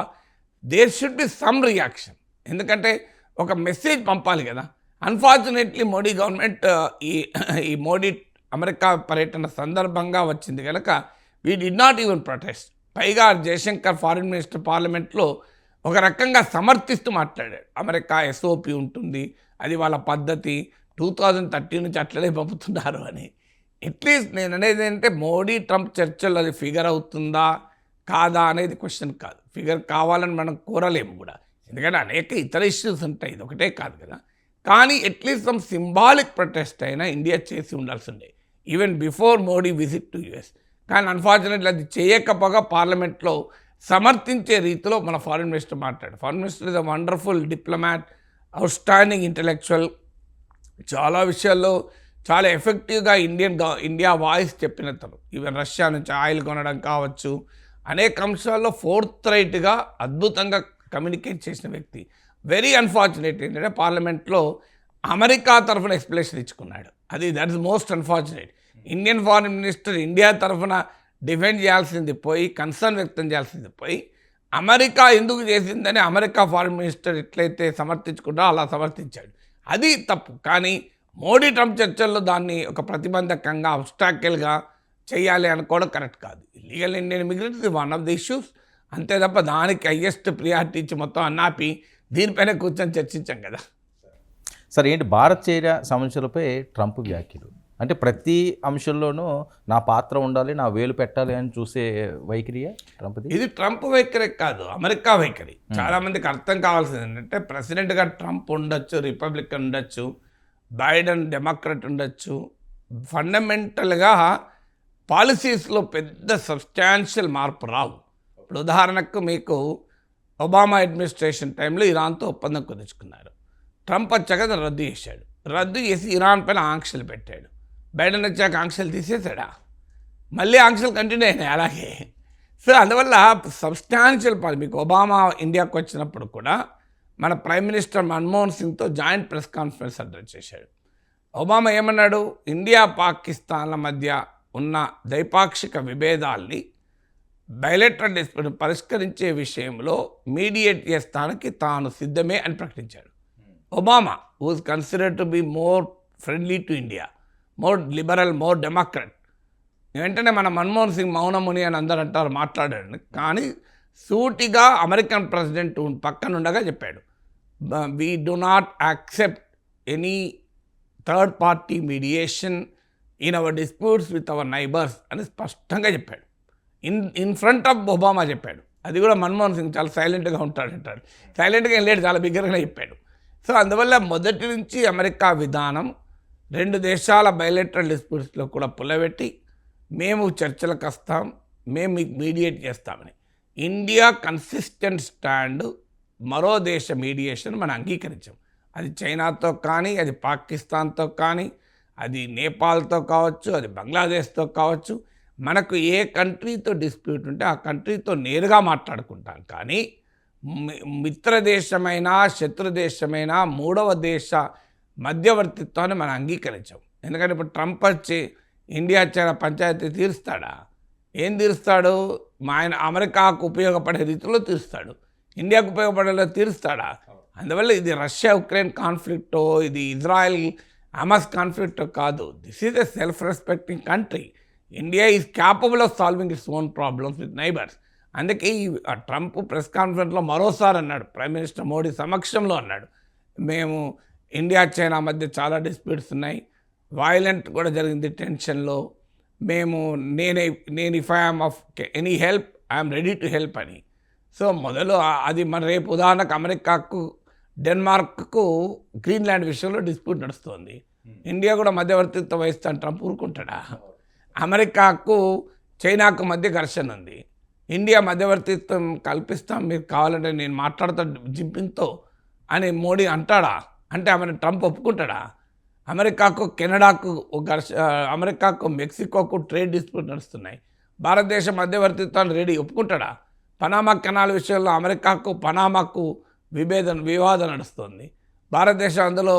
there should be some reaction. ఎందుకంటే ఒక మెసేజ్ పంపాలి కదా. అన్ఫార్చునేట్లీ మోడీ గవర్నమెంట్ ఈ మోడీ అమెరికా పర్యటన సందర్భంగా వచ్చింది కనుక we did not even protest. పైగా జయశంకర్ ఫారిన్ మినిస్టర్ పార్లమెంట్లో ఒక రకంగా సమర్థిస్తూ మాట్లాడాడు. అమెరికా SOP ఉంటుంది, అది వాళ్ళ పద్ధతి, 2030 నుంచి అట్లనే పంపుతున్నారు అని. అట్లీస్ట్ నేను అనేది ఏంటంటే మోడీ ట్రంప్ చర్చలు అది ఫిగర్ అవుతుందా కాదా అనేది క్వశ్చన్ కాదు. ఫిగర్ కావాలని మనం కోరలేము కూడా, ఎందుకంటే అనేక ఇతర ఇష్యూస్ ఉంటాయి, ఇది ఒకటే కాదు కదా. కానీ అట్లీస్ట్ సమ్ సింబాలిక్ ప్రొటెస్ట్ అయినా ఇండియా చేసి ఉండాల్సిందే even before Modi visit to US. కానీ అన్ఫార్చునేట్లీ అది చేయకపోగా పార్లమెంట్లో సమర్థించే రీతిలో మన ఫారిన్ మినిస్టర్ మాట్లాడు. Foreign minister is a wonderful diplomat, out standing intellectual, చాలా విషయాల్లో చాలా ఎఫెక్టివ్గా ఇండియా వాయిస్ చెప్పినతను. ఈవెన్ రష్యా నుంచి ఆయిల్ కొనడం కావచ్చు, అనేక అంశాల్లో ఫోర్త్ రైట్గా అద్భుతంగా కమ్యూనికేట్ చేసిన వ్యక్తి. వెరీ అన్ఫార్చునేట్ ఏంటంటే పార్లమెంట్లో అమెరికా తరఫున ఎక్స్ప్లెనేషన్ ఇచ్చుకున్నాడు. That is most unfortunate. Indian foreign minister India తరఫున డిఫెండ్ చేయాల్సింది పోయి, కన్సర్న్ వ్యక్తం చేయాల్సింది పోయి, అమెరికా ఎందుకు చేసిందని అమెరికా ఫారిన్ మినిస్టర్ ఎట్లయితే సమర్థించుకుంటారో అలా సమర్థించాడు. అది తప్పు. కానీ మోడీ ట్రంప్ చర్చల్లో దాన్ని ఒక ప్రతిబంధకంగా, అబ్స్టాకిల్గా చేయాలి అనుకోవడం కరెక్ట్ కాదు. Illegal Indian immigrants is one of the issues, అంతే తప్ప దానికి హైయెస్ట్ ప్రియారిటీ ఇచ్చి మొత్తం అన్నాపి దీనిపైన కూర్చొని చర్చించాం కదా. సార్ ఏంటి భారత్ చైనా సమస్యలపై ట్రంప్ వ్యాఖ్యలు అంటే ప్రతి అంశంలోనూ నా పాత్ర ఉండాలి, నా వేలు పెట్టాలి అని చూసే వైఖరియా ట్రంప్ది? ఇది ట్రంప్ వైఖరి కాదు, అమెరికా వైఖరి. చాలామందికి అర్థం కావాల్సింది ఏంటంటే ప్రెసిడెంట్గా ట్రంప్ ఉండొచ్చు, రిపబ్లికన్ ఉండొచ్చు, బైడెన్ డెమోక్రట్ ఉండొచ్చు, ఫండమెంటల్గా పాలసీస్లో పెద్ద సబ్స్టాన్షియల్ మార్పు రావు. ఇప్పుడు ఉదాహరణకు మీకు ఒబామా అడ్మినిస్ట్రేషన్ టైంలో ఇరాన్తో ఒప్పందం కుదుర్చుకున్నారు. ట్రంప్ వచ్చాక దాన్ని రద్దు చేశాడు. రద్దు చేసి ఇరాన్ పైన ఆంక్షలు పెట్టాడు. బైడెన్ వచ్చాక ఆంక్షలు తీసేశాడా? మళ్ళీ ఆంక్షలు కంటిన్యూ అయినాయి అలాగే. సో అందువల్ల సబ్స్టాన్షియల్ మీకు ఒబామా ఇండియాకు వచ్చినప్పుడు కూడా మన ప్రైమ్ మినిస్టర్ మన్మోహన్ సింగ్తో జాయింట్ ప్రెస్ కాన్ఫరెన్స్ అడ్రస్ చేశాడు. ఒబామా ఏమన్నాడు? ఇండియా పాకిస్తాన్ల మధ్య ఉన్న ద్వైపాక్షిక విభేదాల్ని బైలేటరల్ డిస్ప్యూట్ పరిష్కరించే విషయంలో మీడియేట్ చేస్తానికి తాను సిద్ధమే అని ప్రకటించాడు. Obama was considered to be more friendly to India, more liberal, more democrat. వెంటనే మన మన్మోహన్ సింగ్ మౌనముని అని అందరూ అంటారు మాట్లాడాడు, కానీ సూటిగా అమెరికన్ ప్రెసిడెంట్ పక్కనుండగా చెప్పాడు, we do not accept any third party mediation in our disputes with our neighbours అని స్పష్టంగా చెప్పాడు. ఇన్ ఫ్రంట్ ఆఫ్ ఒబామా చెప్పాడు. అది కూడా మన్మోహన్ సింగ్ చాలా సైలెంట్గా ఉంటాడంటాడు. సైలెంట్గా వెళ్ళాడు, చాలా బిగ్గరగా చెప్పాడు. సో అందువల్ల మొదటి నుంచి అమెరికా విధానం రెండు దేశాల బైలేటరల్ డిస్ప్యూట్స్లో కూడా పుల్లబెట్టి మేము చర్చలకు వస్తాం, మేము మీకు మీడియేట్ చేస్తామని. ఇండియా కన్సిస్టెంట్ స్టాండ్, మరో దేశ మీడియేషన్ మనం అంగీకరించాం. అది చైనాతో కానీ, అది పాకిస్తాన్తో కానీ, అది నేపాల్తో కావచ్చు, అది బంగ్లాదేశ్తో కావచ్చు. మనకు ఏ కంట్రీతో డిస్ప్యూట్ ఉంటే ఆ కంట్రీతో నేరుగా మాట్లాడుకుంటాం. కానీ మిత్ర దేశమైనా, శత్రు దేశమైనా, మూడవ దేశ మధ్యవర్తిత్వాన్ని మనం అంగీకరించాం. ఎందుకంటే ఇప్పుడు ట్రంప్ వచ్చి ఇండియా చైనా పంచాయతీ తీరుస్తాడా? ఏం తీరుస్తాడు? ఆయన అమెరికాకు ఉపయోగపడే రీతిలో తీరుస్తాడు. ఇండియాకు ఉపయోగపడేలా తీరుస్తాడా? అందువల్ల ఇది రష్యా ఉక్రెయిన్ కాన్ఫ్లిక్టో, ఇది ఇజ్రాయెల్ హమాస్ కాన్ఫ్లిక్టో కాదు. This is a self respecting country. India is capable of solving its own problems with neighbours. అందుకే ఈ ట్రంప్ ప్రెస్ కాన్ఫరెన్స్లో మరోసారి అన్నాడు, ప్రైమ్ మినిస్టర్ మోడీ సమక్షంలో అన్నాడు, మేము ఇండియా చైనా మధ్య చాలా డిస్ప్యూట్స్ ఉన్నాయి, వైలెంట్ కూడా జరిగింది టెన్షన్లో, నేను if I'm of any help I'm ready to help అని. సో మొదలు అది మన రేపు ఉదాహరణకు అమెరికాకు డెన్మార్క్కు గ్రీన్లాండ్ విషయంలో డిస్ప్యూట్ నడుస్తుంది. ఇండియా కూడా మధ్యవర్తిత్వం వహిస్తాను, ట్రంప్ ఊరుకుంటాడా? అమెరికాకు చైనాకు మధ్య ఘర్షణ ఉంది, ఇండియా మధ్యవర్తిత్వం కల్పిస్తాం, మీరు కావాలంటే నేను మాట్లాడతా జింపింగ్తో అని మోడీ అంటాడా? అంటే ఆమెను ట్రంప్ ఒప్పుకుంటాడా? అమెరికాకు కెనడాకు అమెరికాకు మెక్సికోకు ట్రేడ్ డిస్ప్యూట్ నడుస్తున్నాయి, భారతదేశం మధ్యవర్తిత్వాన్ని రెడీ ఒప్పుకుంటాడా? పనామా కెనాల్ విషయంలో అమెరికాకు పనామాకు వివాదం నడుస్తుంది, భారతదేశం అందులో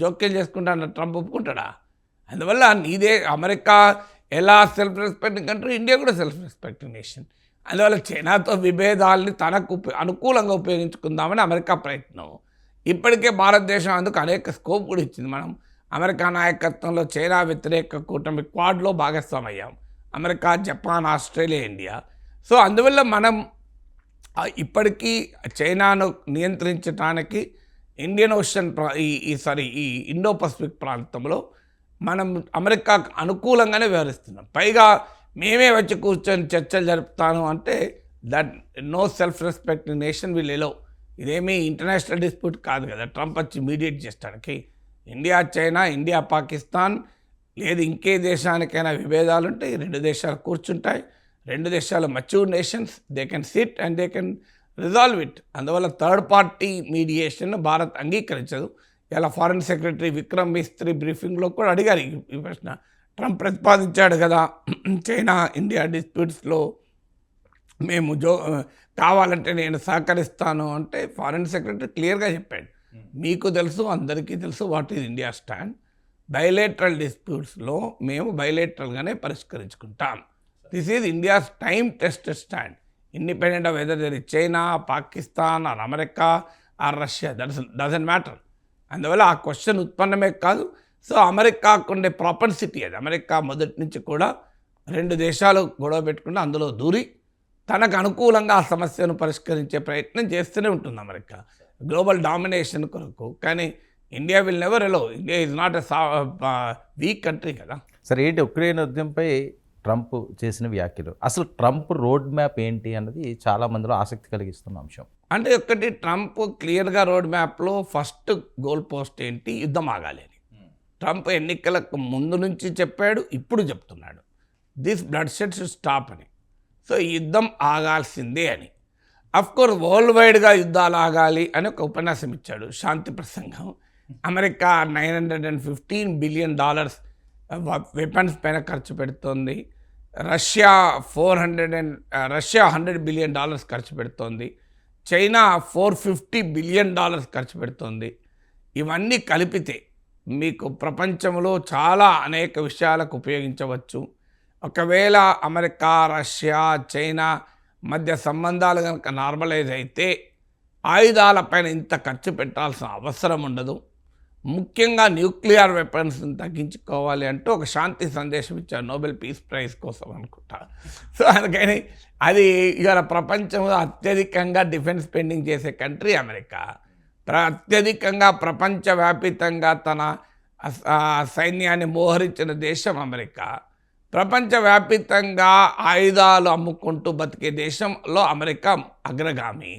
జోక్యం చేసుకుంటాన ట్రంప్ ఒప్పుకుంటాడా? అందువల్ల ఇదే అమెరికా ఎలా సెల్ఫ్ రెస్పెక్టింగ్ కంట్రీ, ఇండియా కూడా సెల్ఫ్ రెస్పెక్టింగ్ నేషన్. అందువల్ల చైనాతో విభేదాల్ని తనకు అనుకూలంగా ఉపయోగించుకుందామని అమెరికా ప్రయత్నం. ఇప్పటికే భారతదేశం అందుకు అనేక స్కోప్ కూడా ఇచ్చింది. మనం అమెరికా నాయకత్వంలో చైనా వ్యతిరేక కూటమి క్వాడ్లో భాగస్వామయ్యాం, America, Japan, Australia, India. So అందువల్ల మనం ఇప్పటికీ చైనాను నియంత్రించడానికి ఇండియన్ ఓషన్ ఈ ఇండో పసిఫిక్ ప్రాంతంలో మనం అమెరికాకు అనుకూలంగానే వ్యవహరిస్తున్నాం. పైగా మేమే వచ్చి కూర్చొని చర్చలు జరుపుతాను అంటే that no self respecting nation will allow. ఇదేమీ ఇంటర్నేషనల్ డిస్ప్యూట్ కాదు కదా ట్రంప్ వచ్చి మీడియేట్ చేయడానికి. ఇండియా చైనా, ఇండియా పాకిస్తాన్, లేదు ఇంకే దేశానికైనా విభేదాలు ఉంటాయి, రెండు దేశాలు కూర్చుంటాయి, రెండు దేశాలు mature nations, they can SIT and they can resolve it. అందువల్ల థర్డ్ పార్టీ మీడియేషన్ భారత్ అంగీకరించదు. ఇలా ఫారెన్ సెక్రటరీ విక్రమ్ మిస్త్రీ బ్రీఫింగ్లో కూడా అడిగారు ఈ ప్రశ్న. ట్రంప్ ప్రతిపాదించాడు కదా, చైనా ఇండియా డిస్ప్యూట్స్లో మేము కావాలంటే నేను సహకరిస్తాను అంటే ఫారెన్ సెక్రటరీ క్లియర్గా చెప్పాడు, మీకు తెలుసు, అందరికీ తెలుసు what is India stand. Bilateral డిస్ప్యూట్స్లో మేము బైలేటరల్గానే పరిష్కరించుకుంటాం. This is India's time tested stand, independent of whether there is China, Pakistan or America or Russia, doesn't matter. అందువల్ల ఆ క్వశ్చన్ ఉత్పన్నమే కాదు. సో అమెరికాకు ఉండే ప్రాపన్సిటీ అది. అమెరికా మొదటి నుంచి కూడా రెండు దేశాలు గొడవ పెట్టుకుంటే అందులో దూరి తనకు అనుకూలంగా ఆ సమస్యను పరిష్కరించే ప్రయత్నం చేస్తూనే ఉంటుంది అమెరికా గ్లోబల్ డామినేషన్ కొరకు. కానీ India will never allow. India is not a weak country కదా. సరే, ఏంటి ఉక్రెయిన్ యుద్ధంపై ట్రంప్ చేసిన వ్యాఖ్యలు, అసలు ట్రంప్ రోడ్ మ్యాప్ ఏంటి అన్నది చాలా మందిలో ఆసక్తి కలిగిస్తున్న అంశం. అంటే ఒకటి, ట్రంప్ క్లియర్గా రోడ్ మ్యాప్లో ఫస్ట్ గోల్ పోస్ట్ ఏంటి, యుద్ధం ఆగాలి అని. ట్రంప్ ఎన్నికలకు ముందు నుంచి చెప్పాడు, ఇప్పుడు చెప్తున్నాడు, this blood shed should stop అని. సో ఈ యుద్ధం ఆగాల్సిందే అని. అఫ్కోర్స్ వరల్డ్ వైడ్గా యుద్ధాలు ఆగాలి అని ఒక ఉపన్యాసం ఇచ్చాడు, శాంతి ప్రసంగం. అమెరికా $915 బిలియన్ వెపన్స్ పైన ఖర్చు పెడుతోంది, రష్యా $100 బిలియన్ ఖర్చు పెడుతోంది, చైనా $450 బిలియన్ ఖర్చు పెడుతోంది. ఇవన్నీ కలిపితే మీకు ప్రపంచంలో చాలా అనేక విషయాలకు ఉపయోగించవచ్చు. ఒకవేళ అమెరికా, రష్యా, చైనా మధ్య సంబంధాలు కనుక నార్మలైజ్ అయితే ఆయుధాలపైన ఇంత ఖర్చు పెట్టాల్సిన అవసరం ఉండదు. ముఖ్యంగా న్యూక్లియర్ వెపన్స్ని తగ్గించుకోవాలి అంటూ ఒక శాంతి సందేశం ఇచ్చారు, నోబెల్ పీస్ ప్రైజ్ కోసం అనుకుంటా. సో అందుకని అది ఇవాళ ప్రపంచంలో అత్యధికంగా డిఫెన్స్ స్పెండింగ్ చేసే కంట్రీ అమెరికా. అత్యధికంగా ప్రపంచవ్యాపితంగా తన సైన్యాన్ని మోహరించిన దేశం అమెరికా. ప్రపంచవ్యాపితంగా ఆయుధాలు అమ్ముకుంటూ బతికే దేశంలో అమెరికా అగ్రగామి.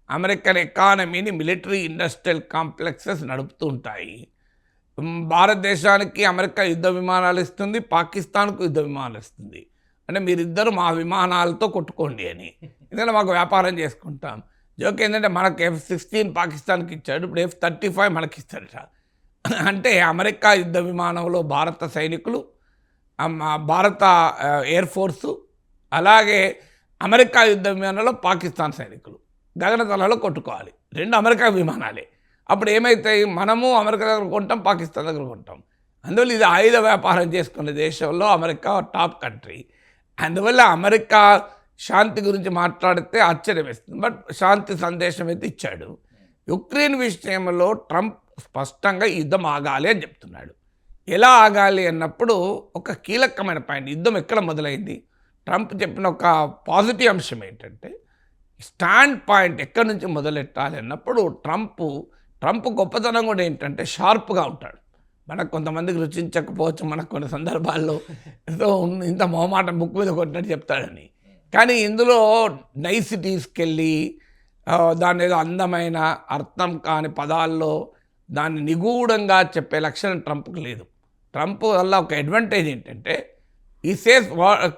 అమెరికన్ ఎకానమీని మిలిటరీ ఇండస్ట్రియల్ కాంప్లెక్సెస్ నడుపుతూ ఉంటాయి. భారతదేశానికి అమెరికా యుద్ధ విమానాలు ఇస్తుంది, పాకిస్తాన్కు యుద్ధ విమానాలు ఇస్తుంది. అంటే మీరిద్దరు మా విమానాలతో కొట్టుకోండి అని, ఎందుకంటే మాకు వ్యాపారం చేసుకుంటాం. జోక్ ఏంటంటే మనకు F-16 పాకిస్తాన్కి ఇచ్చాడు, ఇప్పుడు F-35 మనకి ఇస్తాడట. అంటే అమెరికా యుద్ధ విమానంలో భారత సైనికులు, భారత ఎయిర్ ఫోర్సు, అలాగే అమెరికా యుద్ధ విమానంలో పాకిస్తాన్ సైనికులు గగనతలలో కొట్టుకోవాలి. రెండు అమెరికా విమానాలే. అప్పుడు ఏమవుతాయి, మనము అమెరికా దగ్గర కొంటాం, పాకిస్తాన్ దగ్గర కొంటాం. అందువల్ల ఇది ఆయుధ వ్యాపారం చేసుకునే దేశంలో అమెరికా టాప్ కంట్రీ. అందువల్ల అమెరికా శాంతి గురించి మాట్లాడితే ఆశ్చర్యం వేస్తుంది, బట్ శాంతి సందేశం అయితే ఇచ్చాడు. యుక్రెయిన్ విషయంలో ట్రంప్ స్పష్టంగా యుద్ధం ఆగాలి అని చెప్తున్నాడు. ఎలా ఆగాలి అన్నప్పుడు ఒక కీలకమైన పాయింట్, యుద్ధం ఎక్కడ మొదలైంది, ట్రంప్ చెప్పిన ఒక పాజిటివ్ అంశం ఏంటంటే స్టాండ్ పాయింట్ ఎక్కడి నుంచి మొదలెట్టాలి అన్నప్పుడు ట్రంప్ గొప్పతనం కూడా ఏంటంటే షార్ప్గా ఉంటాడు. మనకు కొంతమందికి రుచించకపోవచ్చు, మనకు కొన్ని సందర్భాల్లో ఏదో ఇంత మొహమాటం బుక్ మీద కొట్టినట్టు చెప్తాడని, కానీ ఇందులో నైసిటీస్కి వెళ్ళి దాని ఏదో అందమైన అర్థం కాని పదాల్లో దాన్ని నిగూఢంగా చెప్పే లక్షణం ట్రంప్కి లేదు. ట్రంప్ వల్ల ఒక అడ్వాంటేజ్ ఏంటంటే ఈ సేస్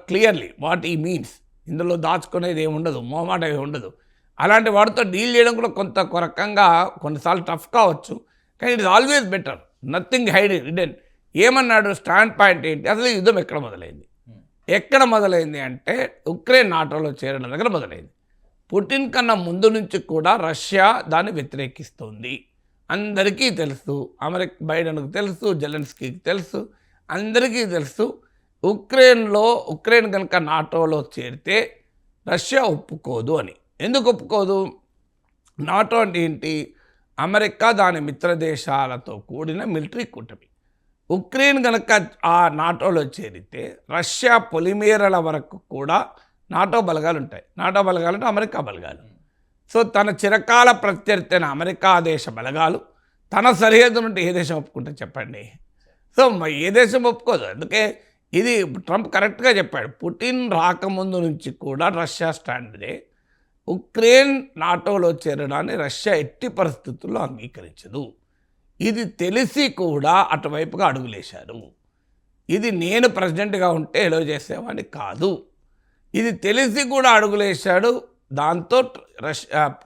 క్లియర్లీ వాట్ ఈ మీన్స్. ఇందులో దాచుకునేది ఏమి ఉండదు, మొహమాట ఏమి ఉండదు. అలాంటి వాటితో డీల్ చేయడం కూడా కొంత రకంగా కొన్నిసార్లు టఫ్ కావచ్చు, కానీ it is always better, nothing hidden. ఏమన్నాడు, స్టాండ్ పాయింట్ ఏంటి, అసలు యుద్ధం ఎక్కడ మొదలైంది అంటే ఉక్రెయిన్ నాటోలో చేరడం దగ్గర మొదలైంది. పుటిన్ కన్నా ముందు నుంచి కూడా రష్యా దాన్ని వ్యతిరేకిస్తుంది, అందరికీ తెలుసు. బైడెన్కు తెలుసు, జెలెన్స్కీకి తెలుసు, అందరికీ తెలుసు. ఉక్రెయిన్ కనుక నాటోలో చేరితే రష్యా ఒప్పుకోదు అని. ఎందుకు ఒప్పుకోదు? నాటో అంటే ఏంటి, అమెరికా దాని మిత్ర దేశాలతో కూడిన మిలిటరీ కూటమి. ఉక్రెయిన్ కనుక ఆ నాటోలో చేరితే రష్యా పొలిమేరల వరకు కూడా నాటో బలగాలు ఉంటాయి. నాటో బలగాలు అంటే అమెరికా బలగాలు. సో తన చిరకాల ప్రత్యర్థి అయిన అమెరికా దేశ బలగాలు తన సరిహద్దు నుండి ఏ దేశం ఒప్పుకుంటే చెప్పండి? సో ఏ దేశం ఒప్పుకోదు. అందుకే ఇది ట్రంప్ కరెక్ట్గా చెప్పాడు. పుటిన్ రాకముందు నుంచి కూడా రష్యా స్టాండ్దే. ఉక్రెయిన్ నాటోలో చేరడాన్ని రష్యా ఎట్టి పరిస్థితుల్లో అంగీకరించదు. ఇది తెలిసి కూడా అటువైపుగా అడుగులేశారు. ఇది నేను ప్రెసిడెంట్గా ఉంటే ఎలో చేసేవాడిని కాదు. ఇది తెలిసి కూడా అడుగులేశాడు. దాంతో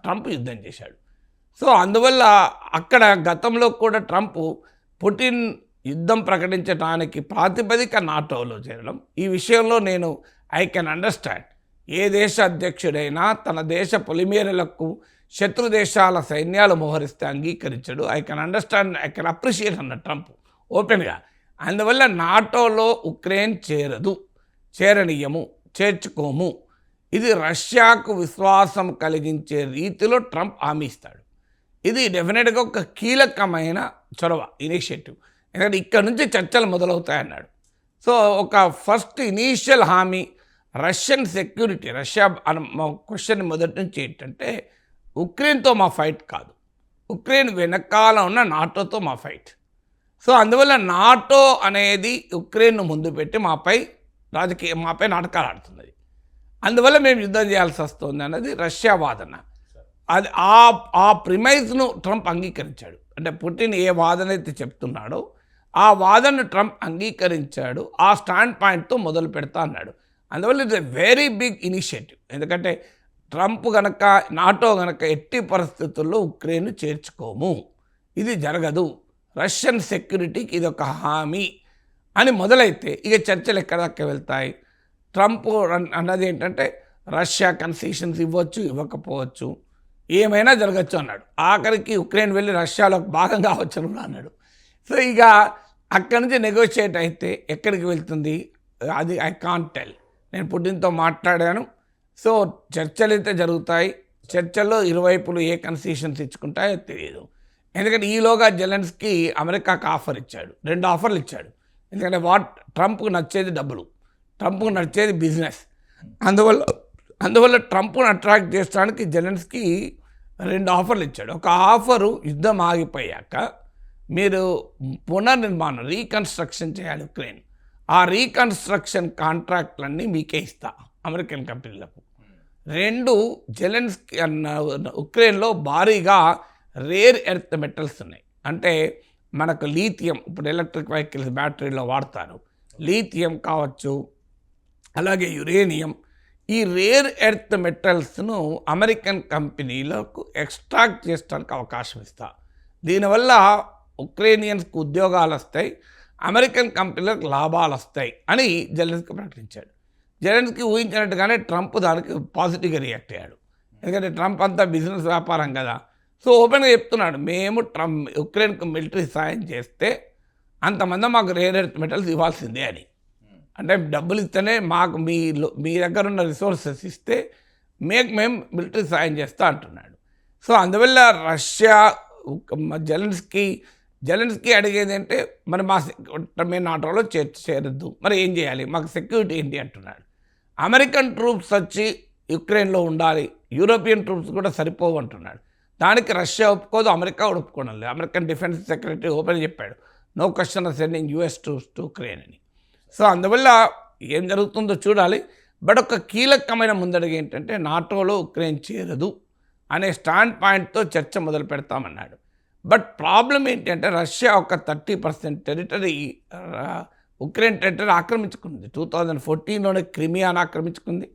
ట్రంప్ యుద్ధం చేశాడు. సో అందువల్ల అక్కడ గతంలో కూడా ట్రంప్ పుటిన్ యుద్ధం ప్రకటించడానికి ప్రాతిపదిక నాటోలో చేరడం, ఈ విషయంలో నేను ఐ కెన్ అండర్స్టాండ్. ఏ దేశ అధ్యక్షుడైనా తన దేశ పొలిమేరలకు శత్రు దేశాల సైన్యాలు మోహరిస్తే అంగీకరించడు. I can understand, I can appreciate అన్న ట్రంప్ ఓపెన్గా. అందువల్ల నాటోలో ఉక్రెయిన్ చేరనీయము, చేర్చుకోము. ఇది రష్యాకు విశ్వాసం కలిగించే రీతిలో ట్రంప్ హామీ ఇస్తాడు. ఇది డెఫినెట్గా ఒక కీలకమైన చొరవ, ఇనిషియేటివ్. ఎందుకంటే ఇక్కడ నుంచి చర్చలు మొదలవుతాయన్నాడు. సో ఒక ఫస్ట్ ఇనీషియల్ హామీ రష్యన్ సెక్యూరిటీ. రష్యా క్వశ్చన్ మొదటి నుంచి ఏంటంటే ఉక్రెయిన్తో మా ఫైట్ కాదు, ఉక్రెయిన్ వెనకాల ఉన్న నాటోతో మా ఫైట్. సో అందువల్ల నాటో అనేది ఉక్రెయిన్ను ముందు పెట్టి మాపై నాటకాలు ఆడుతున్నది. అందువల్ల మేము యుద్ధం చేయాల్సి వస్తుంది అన్నది రష్యా వాదన. అది ఆ ప్రిమైజ్ను ట్రంప్ అంగీకరించాడు. అంటే పుటిన్ ఏ వాదన అయితే చెప్తున్నాడో ఆ వాదనను ట్రంప్ అంగీకరించాడు. ఆ స్టాండ్ పాయింట్తో మొదలు పెడతా అన్నాడు. అందువల్ల it's a very big initiative. ఎందుకంటే ట్రంప్ గనక నాటో గనక ఎట్టి పరిస్థితుల్లో ఉక్రెయిన్ చేర్చుకోము, ఇది జరగదు, రష్యన్ సెక్యూరిటీకి ఇది ఒక హామీ అని మొదలైతే ఇక చర్చలు ఎక్కడ దాకా వెళ్తాయి? ట్రంప్ అన్నది ఏంటంటే రష్యా కన్సెషన్స్ ఇవ్వచ్చు, ఇవ్వకపోవచ్చు, ఏమైనా జరగచ్చు అన్నాడు. ఆఖరికి ఉక్రెయిన్ వెళ్ళి రష్యాలోకి భాగం కావచ్చు అని కూడా అన్నాడు. సో ఇక అక్కడి నుంచి నెగోషియేట్ అయితే ఎక్కడికి వెళ్తుంది అది ఐ కాంట్ టెల్. నేను పుటిన్తో మాట్లాడాను. సో చర్చలు అయితే జరుగుతాయి. చర్చల్లో ఇరువైపులు ఏ కన్సెషన్స్ ఇచ్చుకుంటాయో తెలియదు. ఎందుకంటే ఈలోగా జెలెన్స్కీ అమెరికాకు ఆఫర్ ఇచ్చాడు, 2 ఆఫర్లు ఇచ్చాడు. ఎందుకంటే ట్రంప్కు నచ్చేది డబ్బులు, ట్రంప్కు నచ్చేది బిజినెస్. అందువల్ల ట్రంప్ను అట్రాక్ట్ చేయడానికి జెలెన్స్కీ 2 ఆఫర్లు ఇచ్చాడు. ఒక ఆఫరు యుద్ధం ఆగిపోయాక మీరు పునర్నిర్మాణం, రీకన్స్ట్రక్షన్ చేయాలి ఉక్రెయిన్. ఆ రీకన్స్ట్రక్షన్ కాంట్రాక్ట్లన్నీ మీకే ఇస్తా అమెరికన్ కంపెనీలకు. 2 జెలెన్స్కీ ఉక్రెయిన్లో భారీగా రేర్ ఎర్త్ మెటల్స్ ఉన్నాయి. అంటే మనకు లీథియం, ఇప్పుడు ఎలక్ట్రిక్ వెహికల్స్ బ్యాటరీలో వాడతారు, లీథియం కావచ్చు, అలాగే యురేనియం, ఈ రేర్ ఎర్త్ మెటల్స్ను అమెరికన్ కంపెనీలకు ఎక్స్ట్రాక్ట్ చేయడానికి అవకాశం ఇస్తా. దీనివల్ల ఉక్రేనియన్స్కి ఉద్యోగాలు వస్తాయి, అమెరికన్ కంపెనీలకు లాభాలు వస్తాయి అని జెలెన్స్కీ ప్రకటించాడు. జెలెన్స్కీ ఊహించినట్టుగానే ట్రంప్ దానికి పాజిటివ్గా రియాక్ట్ అయ్యాడు. ఎందుకంటే ట్రంప్ అంతా బిజినెస్ వ్యాపారం కదా. సో ఓపెన్గా చెప్తున్నాడు, మేము ఉక్రెయిన్కు మిలిటరీ సాయం చేస్తే అంతమంది మాకు రేర్ ఎర్త్ మెటల్స్ ఇవ్వాల్సిందే అని. అంటే డబ్బులు ఇస్తేనే మాకు మీ దగ్గర ఉన్న రిసోర్సెస్ ఇస్తే మేము మిలిటరీ సాయం చేస్తా అంటున్నాడు. సో అందువల్ల రష్యా జెలెన్స్కీ అడిగేది అంటే మరి మేము నాటోలో చేరద్దు, మరి ఏం చేయాలి, మాకు సెక్యూరిటీ ఏంటి అంటున్నాడు. అమెరికన్ ట్రూప్స్ వచ్చి యుక్రెయిన్లో ఉండాలి, యూరోపియన్ ట్రూప్స్ కూడా సరిపోవు అంటున్నాడు. దానికి రష్యా ఒప్పుకోదు, అమెరికా ఒప్పుకోవడం లేదు. అమెరికన్ డిఫెన్స్ సెక్రటరీ ఓపెన్ చెప్పాడు, no question of sending US troops to Ukraine అని. సో అందువల్ల ఏం జరుగుతుందో చూడాలి. బట్ ఒక కీలకమైన ముందడుగు ఏంటంటే నాటోలో ఉక్రెయిన్ చేరదు అనే స్టాండ్ పాయింట్తో చర్చ మొదలు పెడతామన్నాడు. బట్ ప్రాబ్లం ఏంటంటే రష్యా ఒక 30% టెరిటరీ ఉక్రెయిన్ టెరిటరీ ఆక్రమించుకుంది. 2014లోనే క్రిమియాను ఆక్రమించుకుంది,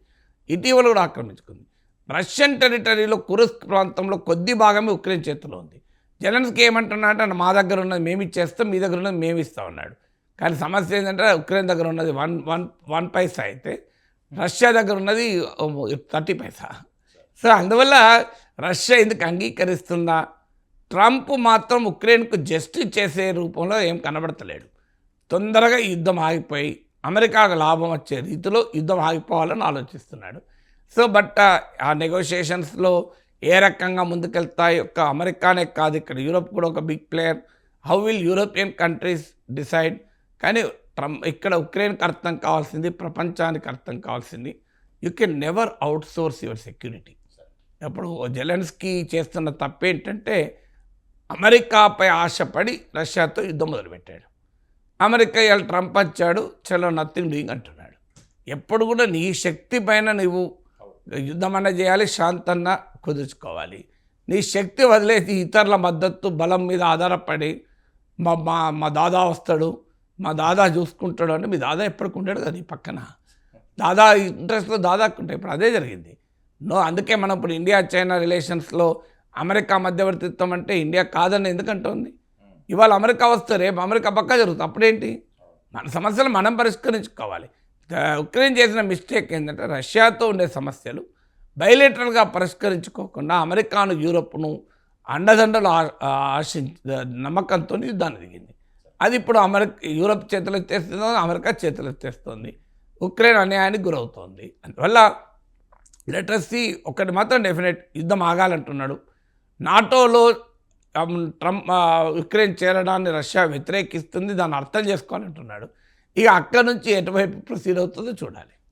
ఇటీవల కూడా ఆక్రమించుకుంది. రష్యన్ టెరిటరీలో కురుస్క్ ప్రాంతంలో కొద్ది భాగమే ఉక్రెయిన్ చేతిలో ఉంది. జెలెన్స్కీ ఏమంటున్నా అంటే మా దగ్గర ఉన్నది మేము ఇచ్చేస్తాం, మీ దగ్గర ఉన్నది మేము ఇస్తాం అన్నాడు. కానీ సమస్య ఏంటంటే ఉక్రెయిన్ దగ్గర ఉన్నది 1 పైసా అయితే రష్యా దగ్గర ఉన్నది 30 పైసా. సో అందువల్ల రష్యా ఎందుకు అంగీకరిస్తుందా? ట్రంప్ మాత్రం ఉక్రెయిన్కు జస్టిస్ చేసే రూపంలో ఏం కనబడతలేడు. తొందరగా యుద్ధం ఆగిపోయి అమెరికాకు లాభం వచ్చే రీతిలో యుద్ధం ఆగిపోవాలని ఆలోచిస్తున్నాడు. సో బట్ ఆ నెగోషియేషన్స్లో ఏ రకంగా ముందుకెళ్తాయి, ఒక్క అమెరికానే కాదు ఇక్కడ యూరోప్ కూడా ఒక big player. How will European countries decide? కానీ ఇక్కడ ఉక్రెయిన్కి అర్థం కావాల్సింది, ప్రపంచానికి అర్థం కావాల్సింది, you can never outsource your security. ఇప్పుడు జెలెన్స్కీ చేస్తున్న తప్పేంటంటే అమెరికాపై ఆశపడి రష్యాతో యుద్ధం మొదలుపెట్టాడు. అమెరికా ఇవాళ ట్రంప్ వచ్చాడు, చలో నథింగ్ డూయింగ్ అంటున్నాడు. ఎప్పుడు కూడా నీ శక్తి పైన నువ్వు యుద్ధం అన్న చేయాలి, శాంతన్న కుదుర్చుకోవాలి. నీ శక్తి వదిలేసి ఇతరుల మద్దతు బలం మీద ఆధారపడి మా దాదా వస్తాడు, మా దాదా చూసుకుంటాడు అంటే మీ దాదా ఎప్పటికి ఉండడు కదా నీ పక్కన. దాదా ఇంట్రెస్ట్లో దాదాకు ఉంటాయి. ఇప్పుడు అదే జరిగింది. అందుకే మనం ఇప్పుడు ఇండియా చైనా రిలేషన్స్లో అమెరికా మధ్యవర్తిత్వం అంటే ఇండియా కాదని ఎందుకంటుంది. ఇవాళ అమెరికా వస్తే రేపు అమెరికా పక్కా జరుగుతుంది. అప్పుడేంటి, మన సమస్యలు మనం పరిష్కరించుకోవాలి. ఉక్రెయిన్ చేసిన మిస్టేక్ ఏంటంటే రష్యాతో ఉండే సమస్యలు బయలేటరల్గా పరిష్కరించుకోకుండా అమెరికాను యూరోప్ను అండదండలు నమ్మకంతో యుద్ధాన్ని దిగింది. అది ఇప్పుడు యూరోప్ చేతులు ఎత్తేస్తుందో అమెరికా చేతులు ఎత్తేస్తుంది, ఉక్రెయిన్ అన్యాయానికి గురవుతోంది. అందువల్ల లెటర్సీ ఒకటి మాత్రం డెఫినెట్, యుద్ధం ఆగాలంటున్నాడు. నాటోలో ట్రంప్ ఉక్రెయిన్ చేరడాన్ని రష్యా వ్యతిరేకిస్తుంది, దాన్ని అర్థం చేసుకోవాలంటున్నాడు. ఇక అక్కడి నుంచి ఎటువైపు ప్రొసీడ్ అవుతుందో చూడాలి.